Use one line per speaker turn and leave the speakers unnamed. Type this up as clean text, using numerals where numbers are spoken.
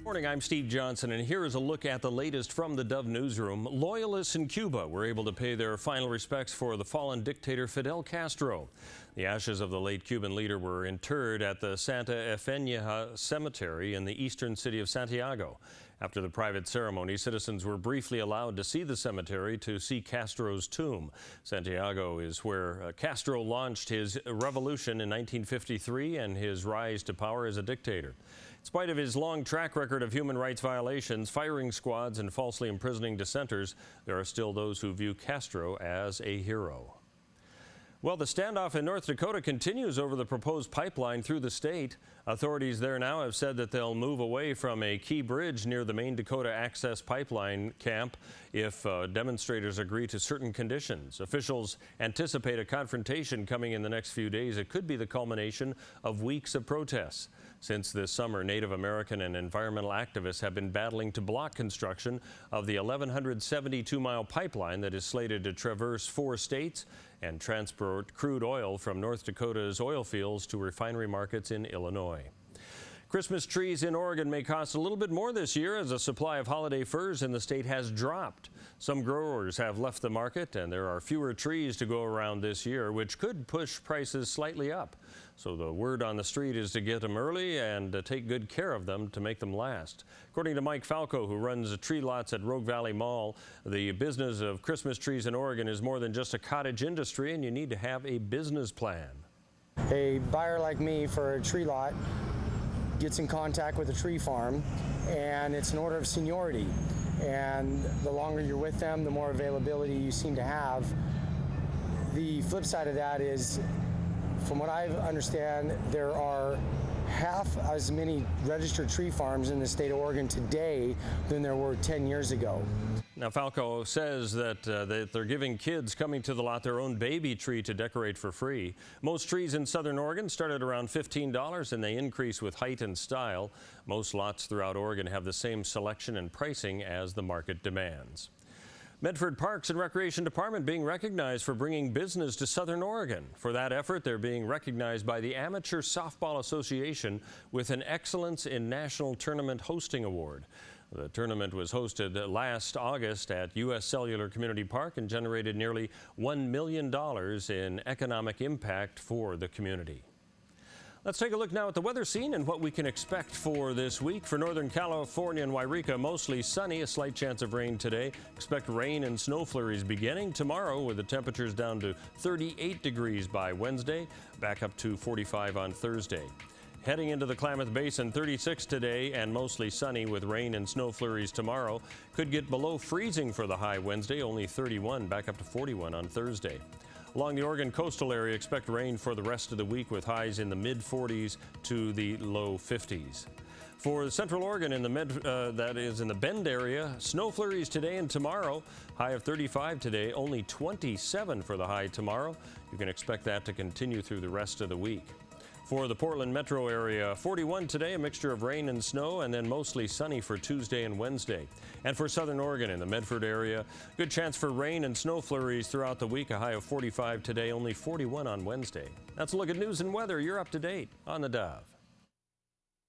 Morning, I'm Steve Johnson, and here is a look at the latest from the Dove newsroom. Loyalists in Cuba were able to pay their final respects for the fallen dictator Fidel Castro. The ashes of the late Cuban leader were interred at the Santa Efeña Cemetery in the eastern city of Santiago. After the private ceremony, citizens were briefly allowed to see the cemetery to see Castro's tomb. Santiago is where Castro launched his revolution in 1953 and his rise to power as a dictator. In spite of his long track record of human rights violations, firing squads, and falsely imprisoning dissenters, there are still those who view Castro as a hero. Well, the standoff in North Dakota continues over the proposed pipeline through the state. Authorities there now have said that they'll move away from a key bridge near the main Dakota Access Pipeline camp if demonstrators agree to certain conditions. Officials anticipate a confrontation coming in the next few days. It could be the culmination of weeks of protests. Since this summer, Native American and environmental activists have been battling to block construction of the 1,172-mile pipeline that is slated to traverse 4 states and transport crude oil from North Dakota's oil fields to refinery markets in Illinois. Christmas trees in Oregon may cost a little bit more this year as the supply of holiday furs in the state has dropped. Some growers have left the market, and there are fewer trees to go around this year, which could push prices slightly up. So the word on the street is to get them early and take good care of them to make them last. According to Mike Falco, who runs tree lots at Rogue Valley Mall, the business of Christmas trees in Oregon is more than just a cottage industry, and you need to have a business plan.
A buyer like me for a tree lot gets in contact with a tree farm, and it's an order of seniority. And the longer you're with them, the more availability you seem to have. The flip side of that is, from what I understand, there are half as many registered tree farms in the state of Oregon today than there were 10 years ago.
Now, Falco says that they're giving kids coming to the lot their own baby tree to decorate for free. Most trees in southern Oregon start at around $15, and they increase with height and style. Most lots throughout Oregon have the same selection and pricing as the market demands. Medford Parks and Recreation Department being recognized for bringing business to southern Oregon. For that effort, they're being recognized by the Amateur Softball Association with an Excellence in National Tournament Hosting Award. The tournament was hosted last August at U.S. Cellular Community Park and generated nearly $1 million in economic impact for the community. Let's take a look now at the weather scene and what we can expect for this week. For Northern California and Wairika, mostly sunny, a slight chance of rain today. Expect rain and snow flurries beginning tomorrow with the temperatures down to 38 degrees by Wednesday, back up to 45 on Thursday. Heading into the Klamath Basin, 36 today and mostly sunny with rain and snow flurries tomorrow. Could get below freezing for the high Wednesday, only 31, back up to 41 on Thursday. Along the Oregon coastal area, expect rain for the rest of the week with highs in the mid-40s to the low 50s. For Central Oregon, that is in the Bend area, snow flurries today and tomorrow. High of 35 today, only 27 for the high tomorrow. You can expect that to continue through the rest of the week. For the Portland metro area, 41 today, a mixture of rain and snow, and then mostly sunny for Tuesday and Wednesday. And for southern Oregon in the Medford area, good chance for rain and snow flurries throughout the week, a high of 45 today, only 41 on Wednesday. That's a look at news and weather. You're up to date on the Dove.